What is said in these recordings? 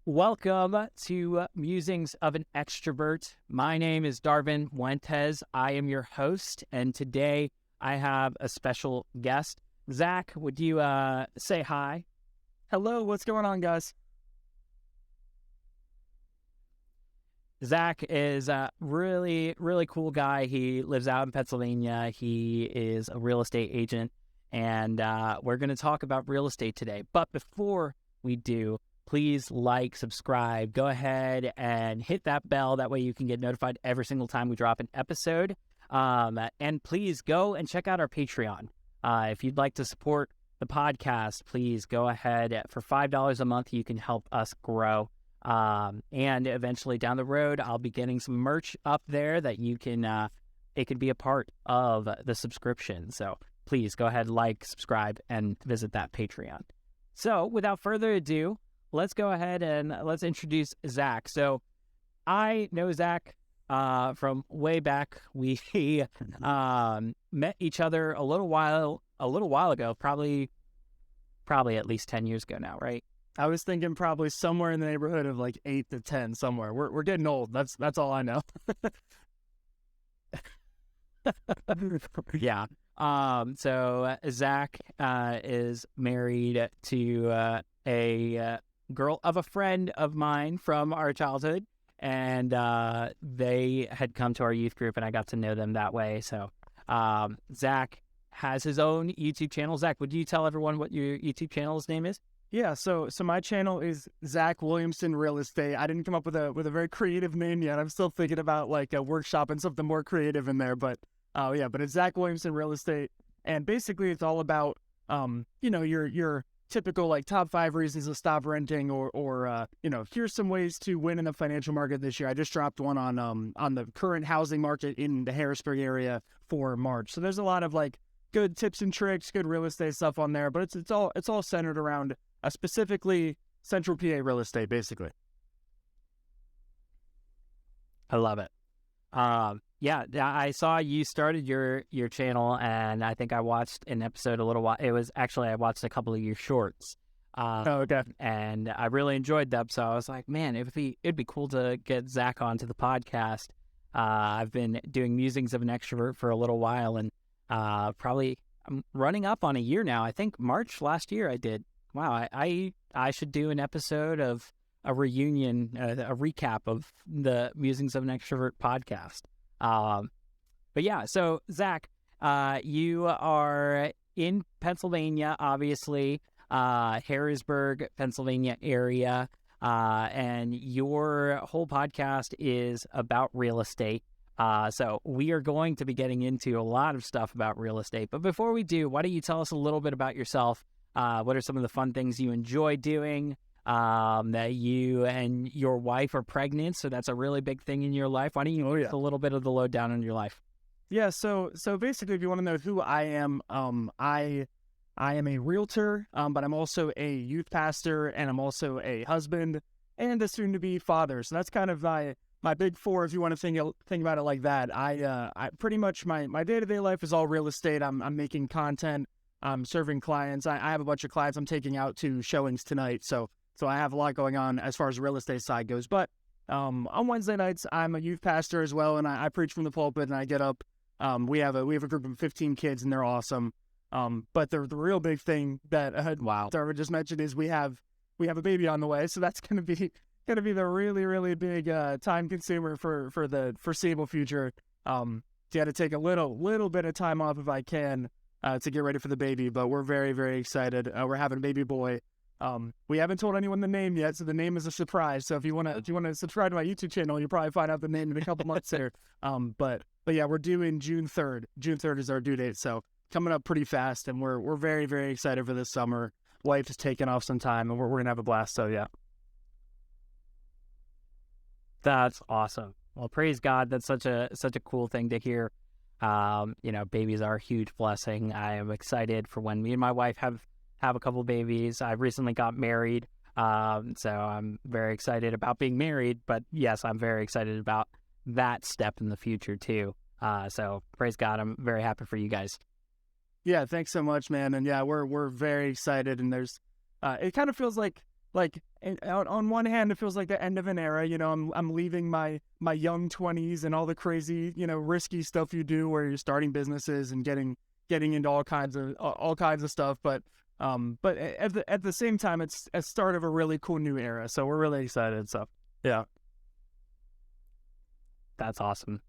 Welcome to Musings of an Extrovert. My name is Dauphin. I am your host, and today I have a special guest. Zach, would you say hi? Hello, what's going on, guys? Zach is a really, really cool guy. He lives out in Pennsylvania. He is a real estate agent, and we're going to talk about real estate today. But before we do, please like, subscribe, go ahead and hit that bell. That way you can get notified every single time we drop an episode. And please go and check out our Patreon. If you'd like to support the podcast, please go ahead. For $5 a month, you can help us grow. And eventually down the road, I'll be getting some merch up there that you can, it could be a part of the subscription. So please go ahead, like, subscribe, and visit that Patreon. So without further ado, let's go ahead and let's introduce Zach. So I know Zach from way back. We met each other a little while ago, probably at least 10 years ago now, right? I was thinking probably somewhere in the neighborhood of like 8 to 10 somewhere. We're getting old. That's all I know. Yeah. So Zach is married to a girl of a friend of mine from our childhood, and they had come to our youth group, and I got to know them that way. So Zach has his own YouTube channel. Zach, would you tell everyone what your YouTube channel's name is? Yeah, so my channel is Zach Williamson Real Estate. I didn't come up with a very creative name yet. I'm still thinking about like a workshop and something more creative in there. But but it's Zach Williamson Real Estate, and basically it's all about your typical like top 5 reasons to stop renting, or here's some ways to win in the financial market this year. I just dropped one on the current housing market in the Harrisburg area for March. So there's a lot of like good tips and tricks, good real estate stuff on there, but it's all centered around specifically Central PA real estate, basically. I love it. Yeah, I saw you started your channel, and I think I watched an episode a little while. It was actually, I watched a couple of your shorts. Okay. And I really enjoyed them. So I was like, man, it'd be cool to get Zach onto the podcast. I've been doing Musings of an Extrovert for a little while, and probably I'm running up on a year now. I think March last year I did. Wow, I should do an episode of a reunion, a recap of the Musings of an Extrovert podcast. But yeah, so Zach, you are in Pennsylvania, obviously, Harrisburg, Pennsylvania area, and your whole podcast is about real estate. So we are going to be getting into a lot of stuff about real estate. But before we do, why don't you tell us a little bit about yourself? What are some of the fun things you enjoy doing? That you and your wife are pregnant, so that's a really big thing in your life. Why don't you give us a little bit of the lowdown on your life? Yeah, so basically, if you want to know who I am, I am a realtor, but I'm also a youth pastor, and I'm also a husband and a soon-to-be father. So that's kind of my big four, if you want to think about it like that. I pretty much my day-to-day life is all real estate. I'm making content. I'm serving clients. I have a bunch of clients I'm taking out to showings tonight. So I have a lot going on as far as the real estate side goes. But on Wednesday nights, I'm a youth pastor as well, and I preach from the pulpit, and I get up. We have a group of 15 kids, and they're awesome. But the real big thing that Darwin just mentioned is we have a baby on the way. So that's gonna be the really, really big time consumer for the foreseeable future. Got to take a little bit of time off if I can to get ready for the baby, but we're very, very excited. We're having a baby boy. We haven't told anyone the name yet, so the name is a surprise. So if you want to subscribe to my YouTube channel, you'll probably find out the name in a couple months there. But yeah, we're due in June 3rd. June 3rd is our due date, so coming up pretty fast, and we're very, very excited for this summer. Wife is taking off some time, and we're gonna have a blast. So yeah, that's awesome. Well, praise God. That's such a cool thing to hear. Babies are a huge blessing. I am excited for when me and my wife have a couple babies. I recently got married, so I'm very excited about being married. But yes, I'm very excited about that step in the future too. So praise God. I'm very happy for you guys. Yeah, thanks so much, man. And yeah, we're very excited. And there's, it kind of feels like on one hand, it feels like the end of an era. I'm leaving my young 20s and all the crazy, risky stuff you do where you're starting businesses and getting into all kinds of stuff. But at the same time, it's a start of a really cool new era. So we're really excited. So yeah, That's awesome.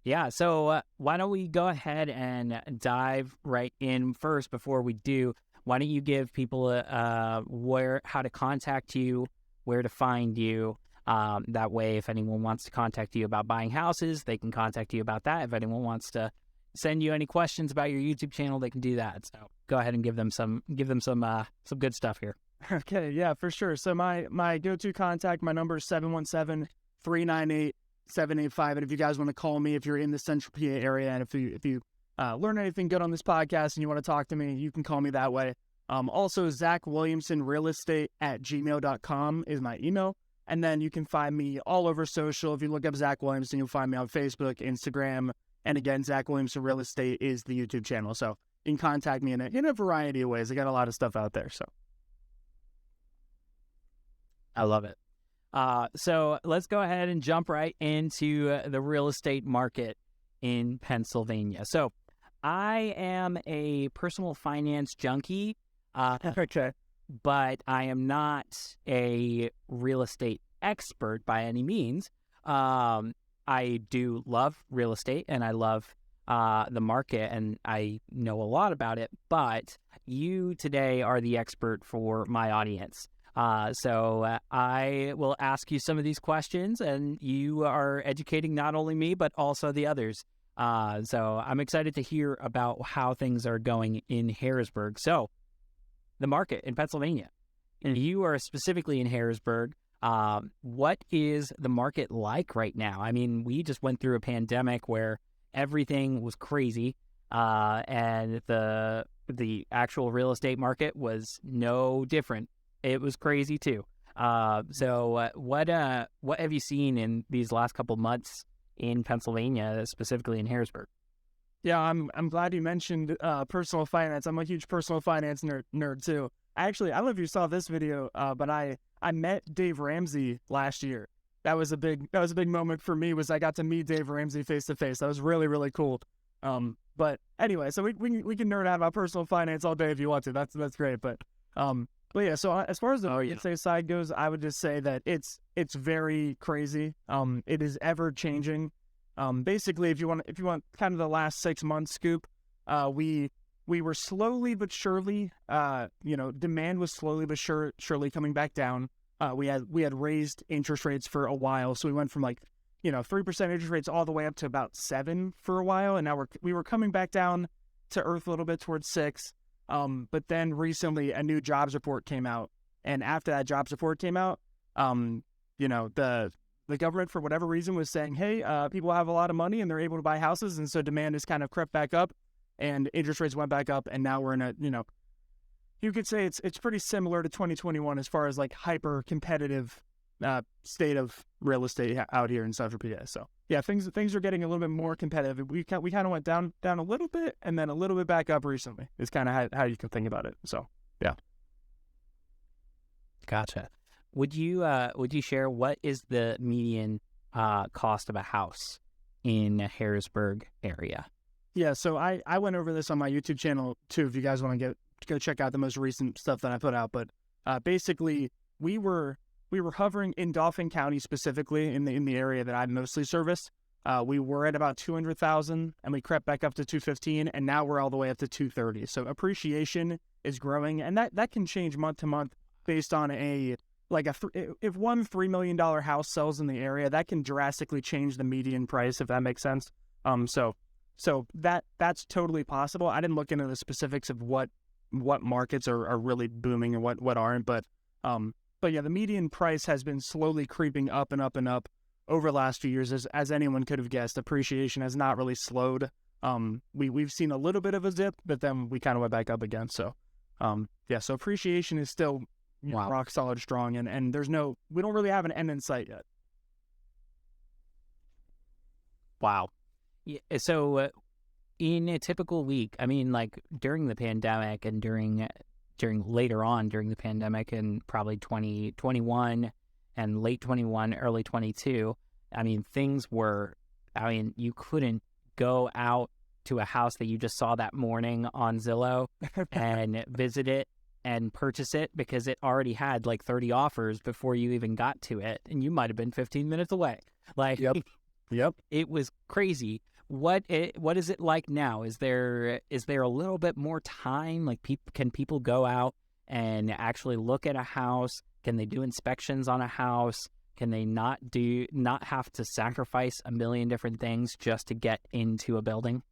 Yeah, so why don't we go ahead and dive right in first before we do? Why don't you give people how to contact you, where to find you? That way, if anyone wants to contact you about buying houses, they can contact you about that. If anyone wants to send you any questions about your YouTube channel, they can do that. So go ahead and give them some good stuff here. Okay, yeah, for sure. So my go-to contact, my number is 717-398-7885. And if you guys want to call me, if you're in the Central PA area, and if you learn anything good on this podcast and you want to talk to me, you can call me that way. Also, Zach Williamson Real Estate at gmail.com is my email. And then you can find me all over social. If you look up Zach Williamson, you'll find me on Facebook, Instagram. And again, Zach Williamson Real Estate is the YouTube channel. So you can contact me in a variety of ways. I got a lot of stuff out there. So I love it. So let's go ahead and jump right into the real estate market in Pennsylvania. So I am a personal finance junkie, okay. but I am not a real estate expert by any means. I do love real estate and I love the market and I know a lot about it, but you today are the expert for my audience. So I will ask you some of these questions and you are educating not only me, but also the others. So I'm excited to hear about how things are going in Harrisburg. So the market in Pennsylvania, and you are specifically in Harrisburg. What is the market like right now? I mean, we just went through a pandemic where everything was crazy, and the actual real estate market was no different. It was crazy too. So what have you seen in these last couple months in Pennsylvania, specifically in Harrisburg? Yeah, I'm glad you mentioned personal finance. I'm a huge personal finance nerd too. Actually, I don't know if you saw this video, but I met Dave Ramsey last year. That was a big moment for me. Was I got to meet Dave Ramsey face to face. That was really, really cool. But anyway, so we can nerd out about personal finance all day if you want to. That's great. But yeah. So as far as the real estate side goes, I would just say that it's very crazy. It is ever changing. Basically, if you want kind of the last 6 months scoop, we were slowly but surely, demand was slowly but surely coming back down. We had raised interest rates for a while, so we went from 3% interest rates all the way up to about 7 for a while, and now we were coming back down to earth a little bit towards 6. But then recently a new jobs report came out, and after that jobs report came out, the government, for whatever reason, was saying, hey, people have a lot of money and they're able to buy houses, and so demand has kind of crept back up, and interest rates went back up, and now we're in a, you could say it's pretty similar to 2021 as far as hyper competitive state of real estate out here in Central PA. So yeah, things are getting a little bit more competitive. We kind of went down a little bit and then a little bit back up recently. Is kind of how you can think about it. So yeah. Gotcha. Would you share what is the median cost of a house in Harrisburg area? Yeah, so I went over this on my YouTube channel too, if you guys want to go check out the most recent stuff that I put out. But basically, we were hovering in Dauphin County specifically in the area that I mostly service. We were at about 200,000, and we crept back up to 215, and now we're all the way up to 230. So appreciation is growing, and that can change month to month based on if one $3 million house sells in the area, that can drastically change the median price, if that makes sense. So that's totally possible. I didn't look into the specifics of what markets are really booming and what aren't, but yeah, the median price has been slowly creeping up and up and up over the last few years. As anyone could have guessed, appreciation has not really slowed. We've seen a little bit of a dip, but then we kind of went back up again. So so appreciation is still rock solid strong, and we don't really have an end in sight yet. Wow. Yeah, so in a typical week, I mean, during the pandemic and during later on during the pandemic in probably 2021 and late 21, early 22. I mean, you couldn't go out to a house that you just saw that morning on Zillow and visit it and purchase it because it already had like 30 offers before you even got to it, and you might have been 15 minutes away. Like, yep. It was crazy. What is it like now? Is there a little bit more time? Like, can people go out and actually look at a house? Can they do inspections on a house? Can they not have to sacrifice a million different things just to get into a building?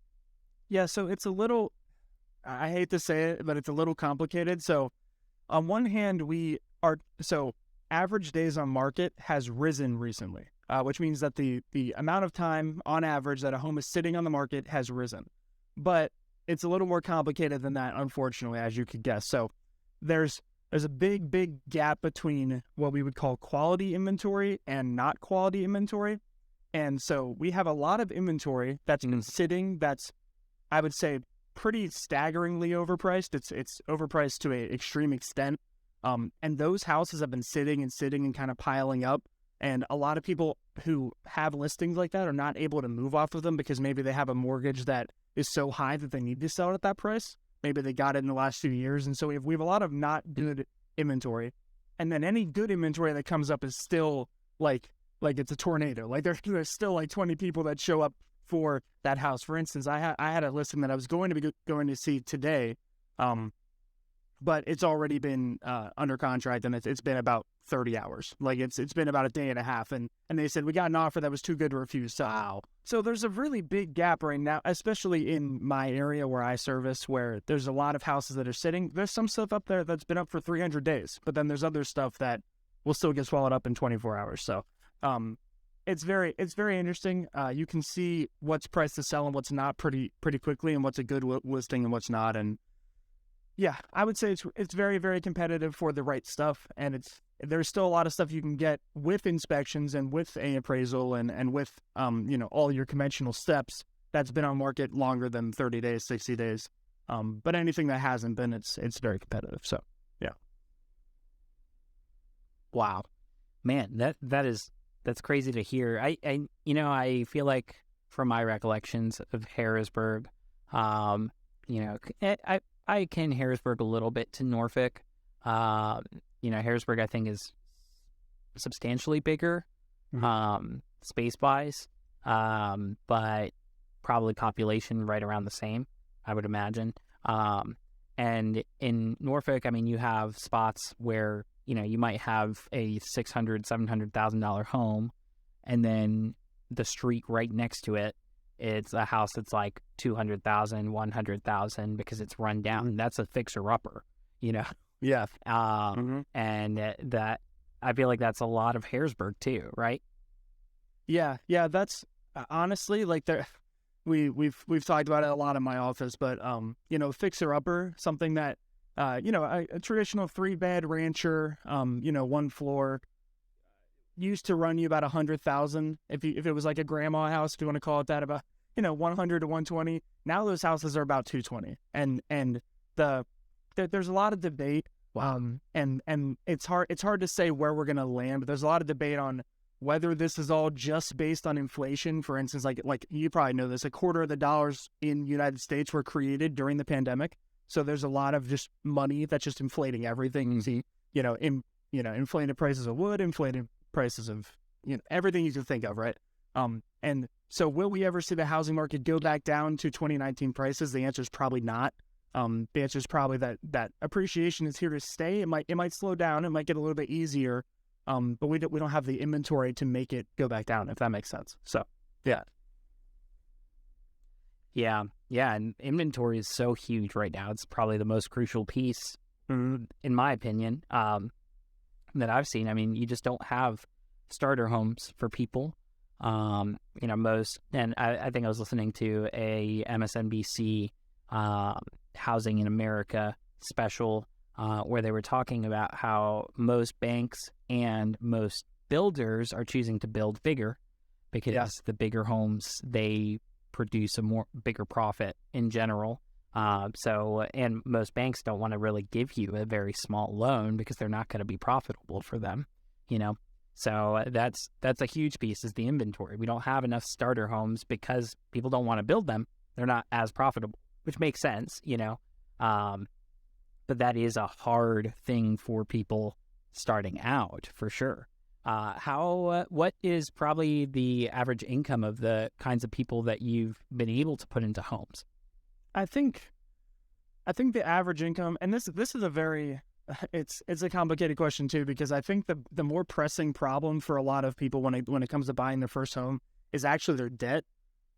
Yeah, so it's a little, I hate to say it, but it's a little complicated. So on one hand, average days on market has risen recently, which means that the amount of time on average that a home is sitting on the market has risen. But it's a little more complicated than that, unfortunately, as you could guess. So there's a big gap between what we would call quality inventory and not quality inventory. And so we have a lot of inventory that's been sitting that's, I would say, pretty staggeringly overpriced. It's overpriced to an extreme extent. And those houses have been sitting and kind of piling up. And a lot of people who have listings like that are not able to move off of them because maybe they have a mortgage that is so high that they need to sell it at that price. Maybe they got it in the last few years. And so we have a lot of not good inventory. And then any good inventory that comes up is still like it's a tornado. Like there's still like 20 people that show up for that house. For instance, I had a listing that I was going to see today, but it's already been under contract, and it's been about 30 hours. Like it's been about a day and a half, and they said we got an offer that was too good to refuse. So there's a really big gap right now, especially in my area where I service, where there's a lot of houses that are sitting. There's some stuff up there that's been up for 300 days, but then there's other stuff that will still get swallowed up in 24 hours. So it's very interesting. You can see what's priced to sell and what's not pretty quickly, and what's a good listing and what's not. And yeah, I would say it's very, very competitive for the right stuff, and there's still a lot of stuff you can get with inspections and with an appraisal and with all your conventional steps that's been on market longer than 30 days, 60 days. But anything that hasn't been, it's very competitive. So yeah. Wow, man, that's crazy to hear. I feel like from my recollections of Harrisburg, I akin Harrisburg a little bit to Norfolk. Harrisburg, I think, is substantially bigger, space-wise, but probably population right around the same, I would imagine. And in Norfolk, I mean, you have spots where, you might have a $600,000, $700,000 home, and then the street right next to it, it's a house that's like $200,000, $100,000 because it's run down. That's a fixer-upper, Yeah. And that, I feel like that's a lot of Harrisburg too, right? Yeah. That's honestly like we've talked about it a lot in my office, but fixer-upper, something that a traditional 3-bed rancher, 1 floor, used to run you about $100,000 if it was like a grandma house, if you want to call it that, about 100 to 120. Now those houses are about 220, and there's a lot of debate. And it's hard to say where we're gonna land, but there's a lot of debate on whether this is all just based on inflation. For instance, like you probably know this, a quarter of the dollars in the United States were created during the pandemic. So there's a lot of just money that's just inflating everything. Inflated prices of wood, inflated prices of everything you can think of, right? And so will we ever see the housing market go back down to 2019 prices? The answer is probably not. The answer is probably that appreciation is here to stay. It might slow down. It might get a little bit easier, but we don't have the inventory to make it go back down, if that makes sense. So yeah, and inventory is so huge right now. It's probably the most crucial piece, in my opinion, that I've seen. I mean, you just don't have starter homes for people. Most, and I think I was listening to a MSNBC Housing in America special where they were talking about how most banks and most builders are choosing to build bigger because the bigger homes, they produce a bigger profit in general. And most banks don't want to really give you a very small loan because they're not going to be profitable for them, you know. So that's a huge piece is the inventory. We don't have enough starter homes because people don't want to build them. They're not as profitable, which makes sense, you know. But that is a hard thing for people starting out for sure. What is probably the average income of the kinds of people that you've been able to put into homes? I think the average income, and this is a very it's a complicated question too, because I think the more pressing problem for a lot of people when it comes to buying their first home is actually their debt.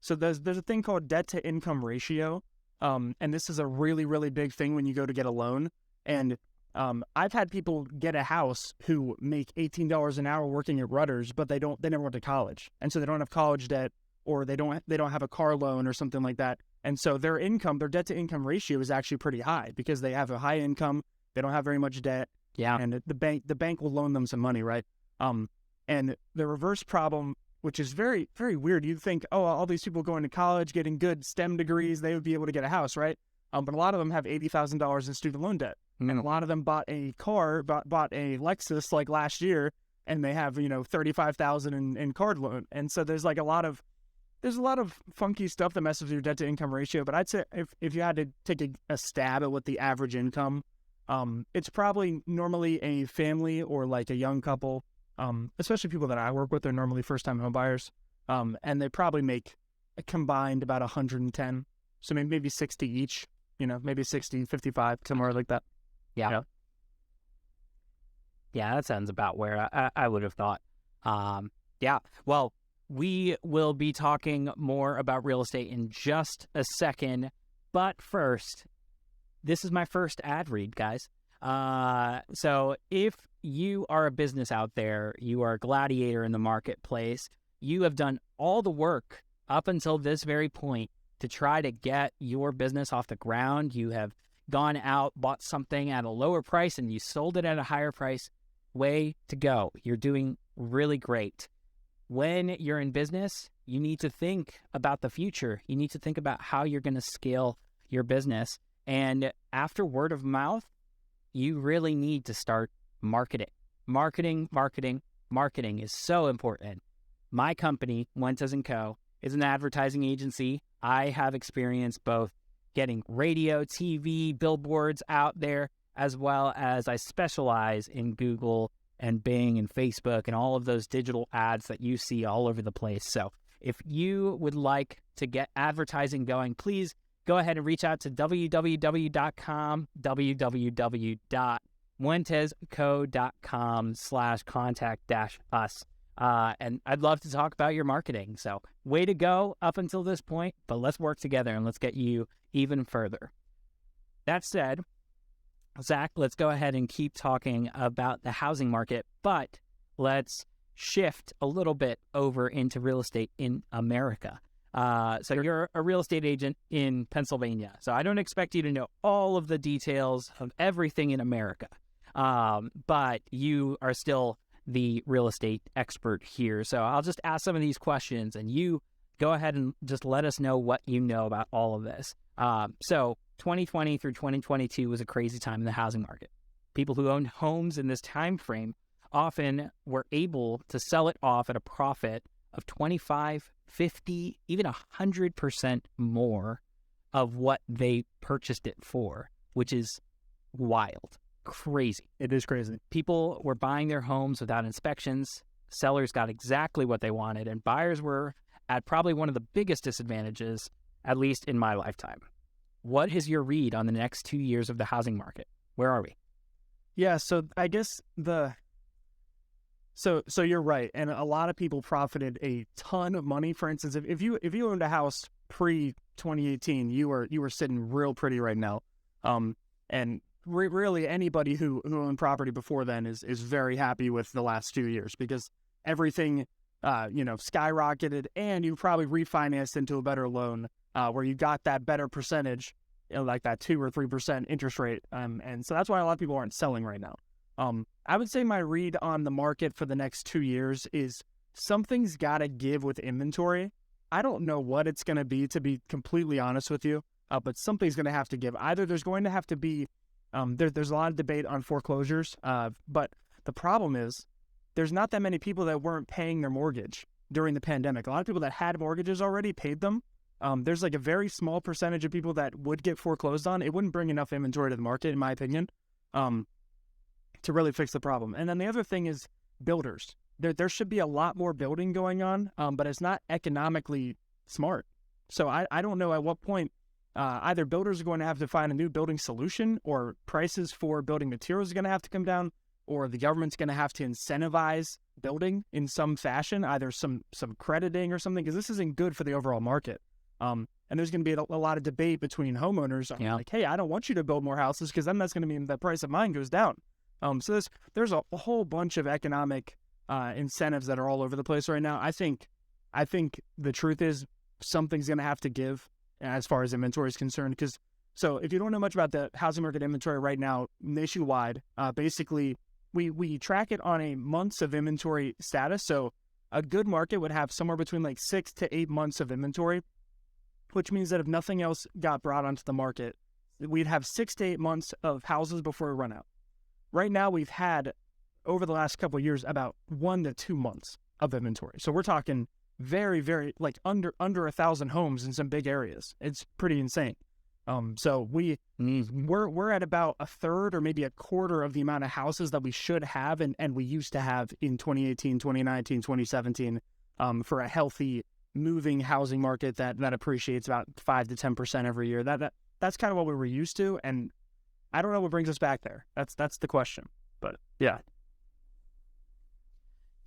So there's a thing called debt to income ratio, and this is a really, really big thing when you go to get a loan. And I've had people get a house who make $18 an hour working at Rutgers, but they never went to college, and so they don't have college debt, or they don't have a car loan or something like that. And so their debt to income ratio is actually pretty high because they have a high income, they don't have very much debt, and the bank will loan them some money, right? And the reverse problem, which is very, very weird. You'd think, oh, all these people going to college, getting good STEM degrees, they would be able to get a house, right? But a lot of them have $80,000 in student loan debt. And a lot of them bought a Lexus like last year, and they have, $35,000 in card loan. And so there's a lot of funky stuff that messes with your debt to income ratio. But I'd say if you had to take a stab at what the average income, it's probably normally a family or like a young couple, especially people that I work with are normally first time home buyers. And they probably make a combined about 110. So maybe 60 each, maybe 60, 55, somewhere like that. Yeah. Yeah, that sounds about where I would have thought. Yeah. Well, we will be talking more about real estate in just a second. But first, this is my first ad read, guys. So if you are a business out there, you are a gladiator in the marketplace, you have done all the work up until this very point to try to get your business off the ground. You have gone out, bought something at a lower price, and you sold it at a higher price. Way to go. You're doing really great. When you're in business, you need to think about the future. You need to think about how you're going to scale your business. And after word of mouth, you really need to start marketing. Marketing is so important. My company, Fuentes & Co., is an advertising agency. I have experience both getting radio, TV, billboards out there, as well as I specialize in Google and Bing and Facebook and all of those digital ads that you see all over the place. So if you would like to get advertising going, please go ahead and reach out to www.fuentesco.com/contact-us. And I'd love to talk about your marketing. So way to go up until this point, but let's work together and let's get you even further. That said, Zach, let's go ahead and keep talking about the housing market, but let's shift a little bit over into real estate in America. So you're a real estate agent in Pennsylvania. So I don't expect you to know all of the details of everything in America, but you are still the real estate expert here. So I'll just ask some of these questions and you go ahead and just let us know what you know about all of this. So 2020 through 2022 was a crazy time in the housing market. People who owned homes in this time frame often were able to sell it off at a profit of 25, 50, even 100% more of what they purchased it for, which is wild, crazy. It is crazy. People were buying their homes without inspections. Sellers got exactly what they wanted, and buyers were at probably one of the biggest disadvantages, at least in my lifetime. What is your read on the next 2 years of the housing market? Where are we? Yeah, so I guess so you're right, and a lot of people profited a ton of money. For instance, if you owned a house pre-2018, you were sitting real pretty right now. And really anybody who owned property before then is very happy with the last 2 years because everything skyrocketed, and you probably refinanced into a better loan where you got that better percentage, like that 2 or 3% interest rate. And so that's why a lot of people aren't selling right now. I would say my read on the market for the next 2 years is something's got to give with inventory. I don't know what it's going to be completely honest with you. but something's going to have to give. Either there's going to have to be, there's a lot of debate on foreclosures, but the problem is there's not that many people that weren't paying their mortgage during the pandemic. A lot of people that had mortgages already paid them. There's like a very small percentage of people that would get foreclosed on. It wouldn't bring enough inventory to the market, in my opinion, to really fix the problem. And then the other thing is builders. There should be a lot more building going on, but it's not economically smart. So I don't know at what point either builders are going to have to find a new building solution, or prices for building materials are going to have to come down, or the government's going to have to incentivize building in some fashion, either some crediting or something, because this isn't good for the overall market. And there's going to be a lot of debate between homeowners on like, hey, I don't want you to build more houses because then that's going to mean the price of mine goes down. So there's a whole bunch of economic incentives that are all over the place right now. I think the truth is something's going to have to give as far as inventory is concerned. So if you don't know much about the housing market inventory right now nationwide, basically we track it on a months of inventory status. So a good market would have somewhere between like 6 to 8 months of inventory, which means that if nothing else got brought onto the market, we'd have 6 to 8 months of houses before we run out. Right now, we've had, over the last couple of years, about 1 to 2 months of inventory. So we're talking very, very, like under 1,000 homes in some big areas. It's pretty insane. So we're at about a third or maybe a quarter of the amount of houses that we should have and we used to have in 2018, 2019, 2017 for a healthy moving housing market that appreciates about 5 to 10% every year. That's kind of what we were used to, and I don't know what brings us back there. That's the question. But yeah.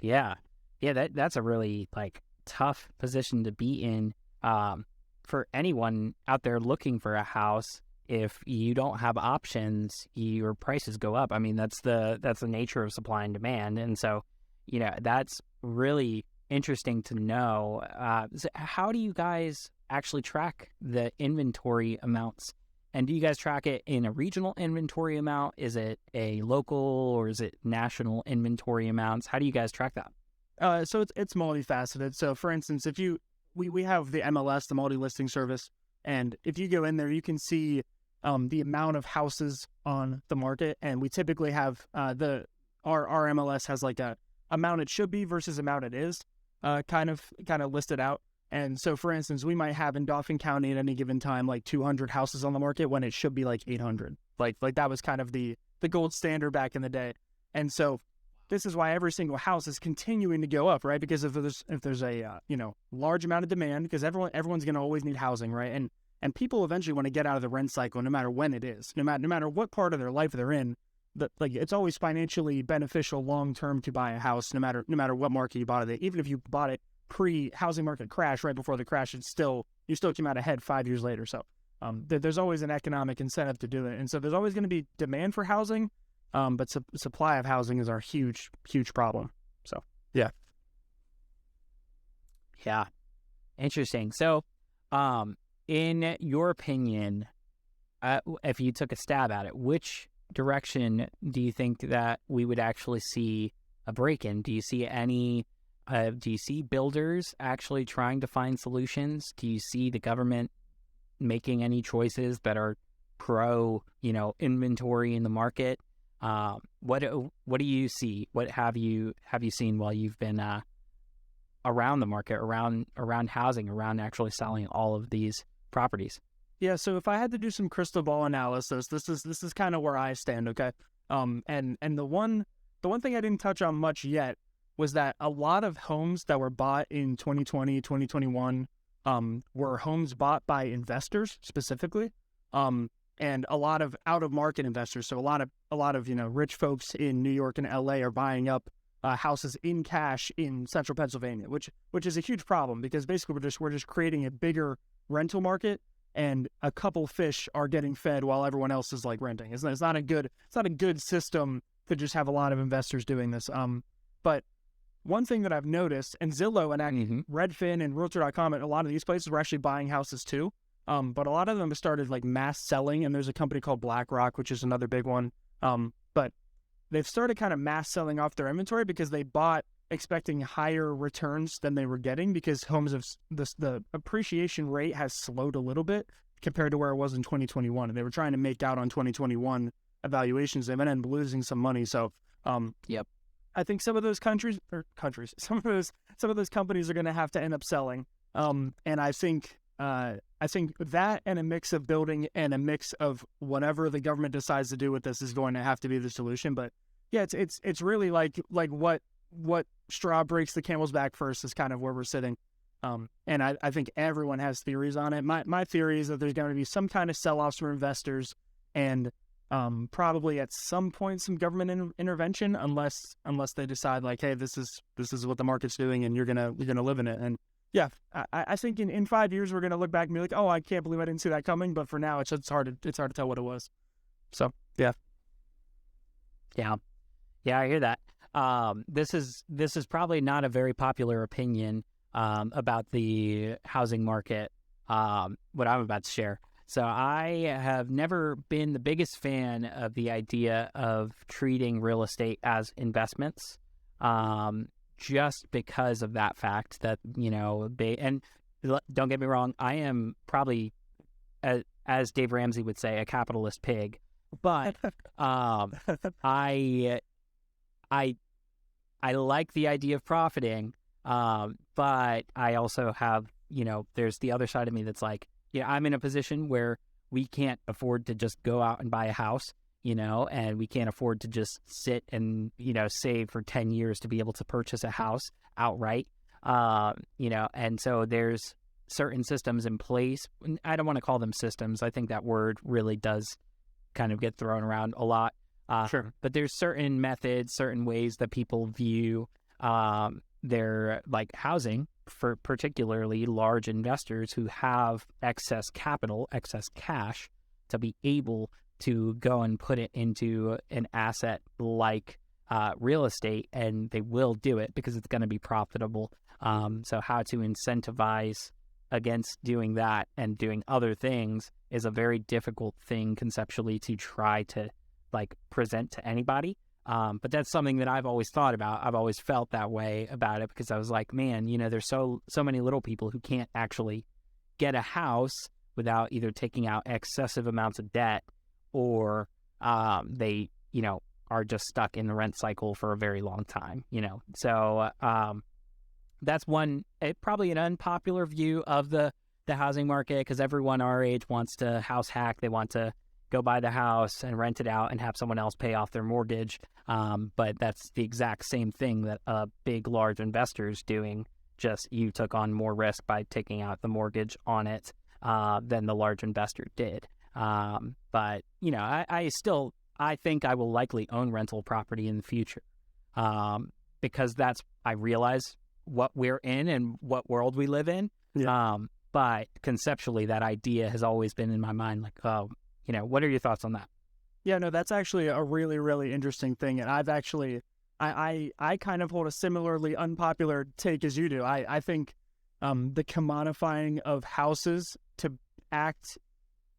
That's a really like tough position to be in for anyone out there looking for a house. If you don't have options, your prices go up. I mean, that's the nature of supply and demand, and so that's really interesting to know. So how do you guys actually track the inventory amounts? And do you guys track it in a regional inventory amount? Is it a local or is it national inventory amounts? How do you guys track that? So it's multifaceted. So for instance, if we have the MLS, the multi-listing service, and if you go in there, you can see the amount of houses on the market, and we typically have our MLS has like a amount it should be versus amount it is kind of listed out. And so, for instance, we might have in Dauphin County at any given time like 200 houses on the market when it should be like 800. Like that was kind of the gold standard back in the day. And so this is why every single house is continuing to go up, right? Because if there's a large amount of demand, because everyone's going to always need housing, right? And people eventually want to get out of the rent cycle, no matter when it is, no matter what part of their life they're in. It's always financially beneficial long term to buy a house, no matter what market you bought it. Even if you bought it pre-housing market crash, right before the crash, you still came out ahead 5 years later. So there's always an economic incentive to do it, and so there's always going to be demand for housing, but supply of housing is our huge problem. So yeah, interesting. So, in your opinion, if you took a stab at it, which direction do you think that we would actually see a break in? Do you see any? Do you see builders actually trying to find solutions? Do you see the government making any choices that are pro, inventory in the market? What do you see? What have you seen while you've been around the market, around housing, around actually selling all of these properties? Yeah. So if I had to do some crystal ball analysis, this is kind of where I stand. Okay. And the one thing I didn't touch on much yet was that a lot of homes that were bought in 2020, 2021 were homes bought by investors specifically, and a lot of out-of-market investors. So a lot of rich folks in New York and LA are buying up houses in cash in central Pennsylvania, which is a huge problem, because basically we're just creating a bigger rental market, and a couple fish are getting fed while everyone else is like renting. It's not a good system to just have a lot of investors doing this. But one thing that I've noticed, and Zillow and Redfin and Realtor.com and a lot of these places were actually buying houses too. But a lot of them have started like mass selling, and there's a company called BlackRock, which is another big one. But they've started kind of mass selling off their inventory because they bought expecting higher returns than they were getting, because the appreciation rate has slowed a little bit. compared to where it was in 2021. And they were trying to make out on 2021 evaluations. They might end up losing some money. So, Yep. I think some of those some of those companies are going to have to end up selling. And I think that and a mix of building and a mix of whatever the government decides to do with this is going to have to be the solution. But yeah, it's really like what straw breaks the camel's back first is kind of where we're sitting. And I think everyone has theories on it. My theory is that there's going to be some kind of sell-offs from investors and probably at some point some government intervention, unless they decide like, hey, this is what the market's doing and you're gonna live in it. And yeah, I think in 5 years we're gonna look back and be like, oh, I can't believe I didn't see that coming. But for now, it's hard to tell what it was. So yeah. I hear that. This is probably not a very popular opinion about the housing market, what I'm about to share. So I have never been the biggest fan of the idea of treating real estate as investments, just because of that fact that, and don't get me wrong, I am probably, as Dave Ramsey would say, a capitalist pig, but I like the idea of profiting, but I also have, there's the other side of me that's like, I'm in a position where we can't afford to just go out and buy a house, and we can't afford to just sit and, save for 10 years to be able to purchase a house outright, and so there's certain systems in place. I don't want to call them systems. I think that word really does kind of get thrown around a lot. Sure. But there's certain methods, certain ways that people view their like housing for particularly large investors who have excess capital, excess cash to be able to go and put it into an asset like real estate, and they will do it because it's going to be profitable. So how to incentivize against doing that and doing other things is a very difficult thing conceptually to try to like present to anybody. But that's something that I've always thought about. I've always felt that way about it because I was like, man, there's so many little people who can't actually get a house without either taking out excessive amounts of debt or they, are just stuck in the rent cycle for a very long time, So that's one, probably an unpopular view of the housing market because everyone our age wants to house hack. They want to go buy the house and rent it out and have someone else pay off their mortgage. But that's the exact same thing that a big, large investor is doing. Just you took on more risk by taking out the mortgage on it than the large investor did. But, I think I will likely own rental property in the future because I realize what we're in and what world we live in. Yeah. But conceptually, that idea has always been in my mind, like, what are your thoughts on that? Yeah, no, that's actually a really, really interesting thing. And I've actually, I kind of hold a similarly unpopular take as you do. I think the commodifying of houses to act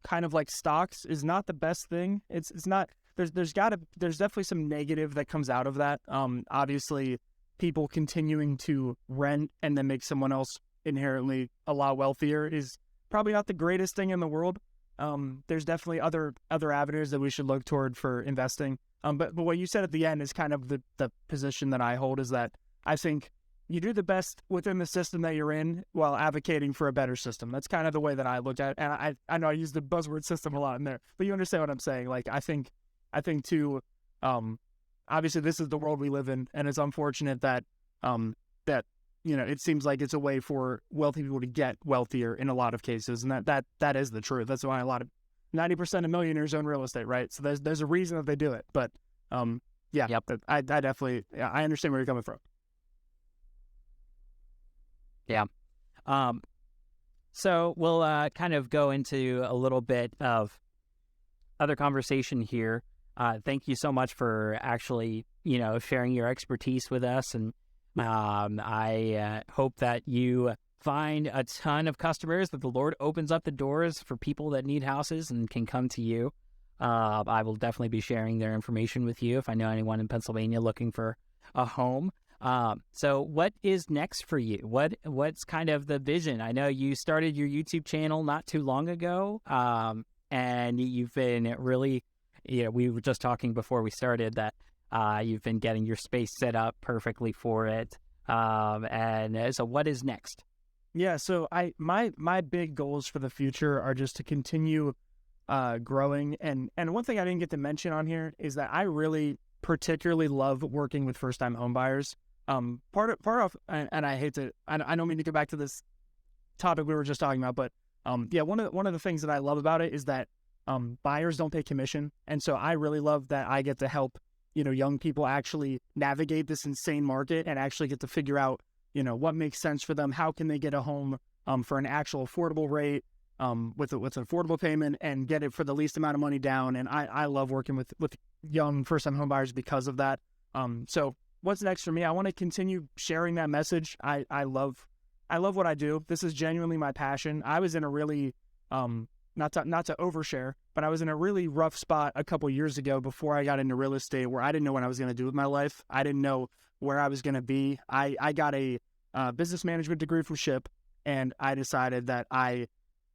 kind of like stocks is not the best thing. It's not, there's definitely some negative that comes out of that. Obviously, people continuing to rent and then make someone else inherently a lot wealthier is probably not the greatest thing in the world. There's definitely other avenues that we should look toward for investing. But what you said at the end is kind of the position that I hold, is that I think you do the best within the system that you're in while advocating for a better system. That's kind of the way that I looked at it. And I know I use the buzzword system a lot in there, but you understand what I'm saying. Like, I think too, obviously this is the world we live in, and it's unfortunate that, it seems like it's a way for wealthy people to get wealthier in a lot of cases. And that is the truth. That's why 90% of millionaires own real estate, right? So there's a reason that they do it. But, yeah, Yep. I definitely, I understand where you're coming from. Yeah. So we'll kind of go into a little bit of other conversation here. Thank you so much for actually, sharing your expertise with us. And I hope that you find a ton of customers, that the Lord opens up the doors for people that need houses and can come to you. I will definitely be sharing their information with you if I know anyone in Pennsylvania looking for a home. So what is next for you? What's kind of the vision? I know you started your YouTube channel not too long ago, and you've been really, we were just talking before we started that you've been getting your space set up perfectly for it. And so what is next? Yeah, so my big goals for the future are just to continue growing. And one thing I didn't get to mention on here is that I really particularly love working with first-time home buyers. Part of, and I don't mean to go back to this topic we were just talking about, but yeah, one of the things that I love about it is that buyers don't pay commission, and so I really love that I get to help young people actually navigate this insane market and actually get to figure out what makes sense for them, how can they get a home for an actual affordable rate with an affordable payment and get it for the least amount of money down. And I love working with young first-time home buyers because of that. So what's next for me? I want to continue sharing that message. I love what I do. This is genuinely my passion. I was in a really, not to overshare, but I was in a really rough spot a couple years ago before I got into real estate where I didn't know what I was going to do with my life. I didn't know where I was going to be. I got a business management degree from SHIP, and I decided that I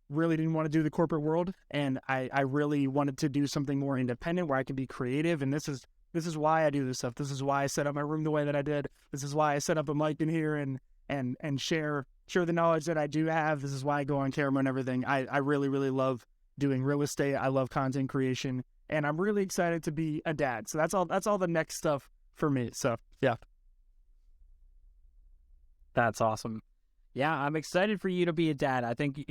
really didn't want to do the corporate world, and I really wanted to do something more independent where I could be creative. And this is why I do this stuff. This is why I set up my room the way that I did. This is why I set up a mic in here and share the knowledge that I do have. This is why I go on camera and everything. I really, really love doing real estate. I love content creation, and I'm really excited to be a dad. So that's all the next stuff for me. So yeah. That's awesome. Yeah, I'm excited for you to be a dad. I think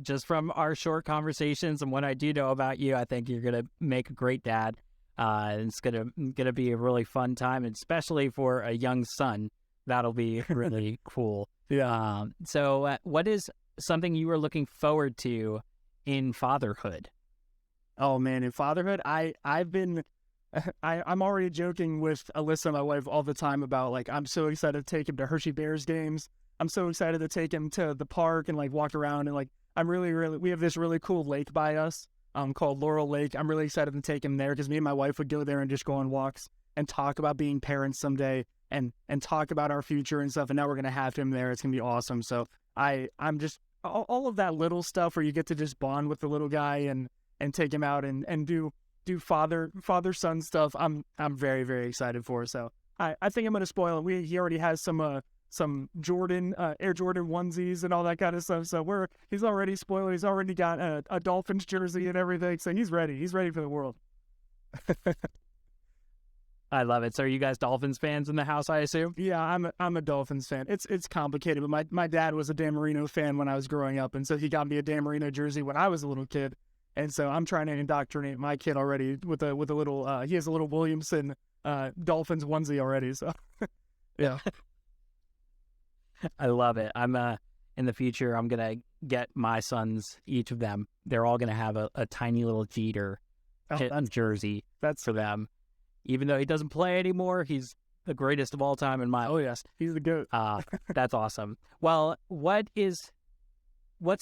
just from our short conversations and what I do know about you, I think you're going to make a great dad. It's gonna be a really fun time, and especially for a young son. That'll be really cool. Yeah. So what is something you are looking forward to in fatherhood? Oh man, in fatherhood, I'm already joking with Alyssa, my wife, all the time about like I'm so excited to take him to Hershey Bears games. I'm so excited to take him to the park and like walk around, and like we have this really cool lake by us called Laurel Lake. I'm really excited to take him there because me and my wife would go there and just go on walks and talk about being parents someday and talk about our future and stuff. And now we're going to have him there. It's going to be awesome. So I'm just all of that little stuff where you get to just bond with the little guy and take him out and do father-son stuff. I'm very, very excited for. So I think I'm going to spoil him. He already has some Jordan, Air Jordan onesies and all that kind of stuff. So he's already spoiled. He's already got a Dolphins jersey and everything. So he's ready. He's ready for the world. I love it. So are you guys Dolphins fans in the house, I assume? Yeah, I'm a Dolphins fan. It's complicated, but my dad was a Dan Marino fan when I was growing up, and so he got me a Dan Marino jersey when I was a little kid. And so I'm trying to indoctrinate my kid already with a little he has a little Williamson Dolphins onesie already. So yeah. I love it. I'm in the future I'm gonna get my sons, each of them, they're all gonna have a tiny little Jeter jersey. That's for them. Even though he doesn't play anymore, he's the greatest of all time in my Oh yes, he's the GOAT. That's awesome. Well, what's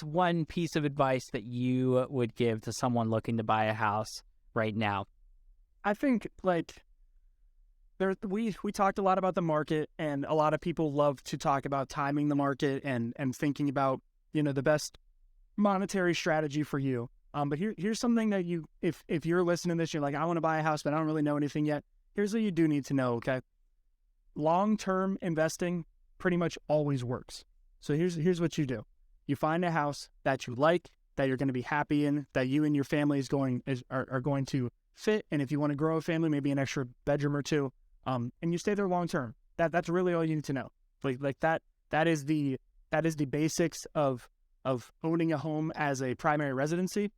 one piece of advice that you would give to someone looking to buy a house right now? I think we talked a lot about the market, and a lot of people love to talk about timing the market and thinking about the best monetary strategy for you. But here's something that if you're listening to this, you're like, I want to buy a house, but I don't really know anything yet. Here's what you do need to know, okay? Long-term investing pretty much always works. So here's what you do. You find a house that you like, that you're going to be happy in, that you and your family are going to fit. And if you want to grow a family, maybe an extra bedroom or two, and you stay there long-term. That's really all you need to know. Like that is the basics of owning a home as a primary residency.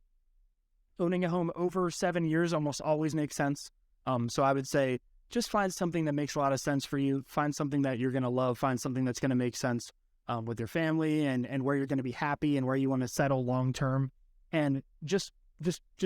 Owning a home over 7 years almost always makes sense. So I would say just find something that makes a lot of sense for you. Find something that you're going to love. Find something that's going to make sense with your family and where you're going to be happy and where you want to settle long term. And just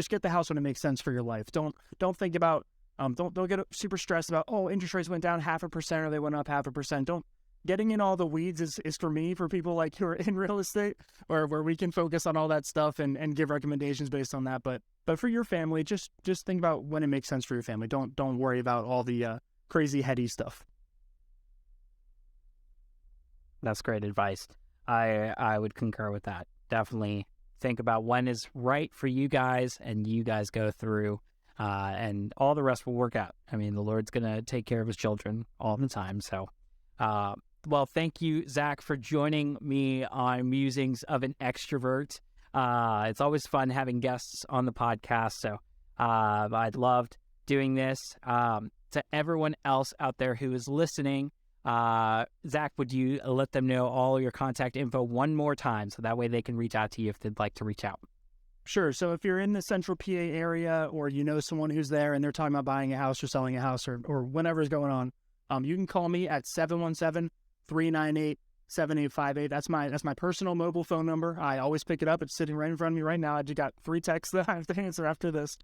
get the house when it makes sense for your life. Don't think about don't get super stressed about interest rates went down 0.5% or they went up 0.5%. Getting in all the weeds is for me, for people like who are in real estate, or where we can focus on all that stuff and give recommendations based on that. But for your family, just think about when it makes sense for your family. Don't worry about all the crazy heady stuff. That's great advice. I would concur with that. Definitely think about when is right for you guys, and you guys go through, and all the rest will work out. I mean, the Lord's going to take care of his children all the time. So, well, thank you, Zach, for joining me on Musings of an Extrovert. It's always fun having guests on the podcast. So I loved doing this. To everyone else out there who is listening, Zach, would you let them know all your contact info one more time so that way they can reach out to you if they'd like to reach out? Sure. So if you're in the central PA area, or you know someone who's there and they're talking about buying a house or selling a house, or whatever's going on, you can call me at 717-398-7858. That's my personal mobile phone number. I always pick it up. It's sitting right in front of me right now. I just got 3 texts that I have to answer after this.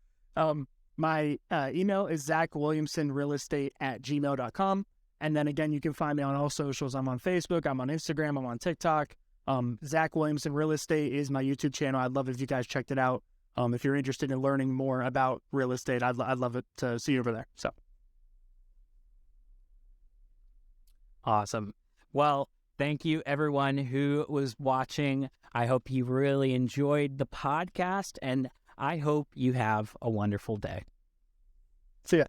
My email is zachwilliamsonrealestate@gmail.com. And then again, you can find me on all socials. I'm on Facebook, I'm on Instagram, I'm on TikTok. Zach Williamson Real Estate is my YouTube channel. I'd love if you guys checked it out. If you're interested in learning more about real estate, I'd love it to see you over there. So awesome. Well, thank you everyone who was watching. I hope you really enjoyed the podcast, and I hope you have a wonderful day. see ya.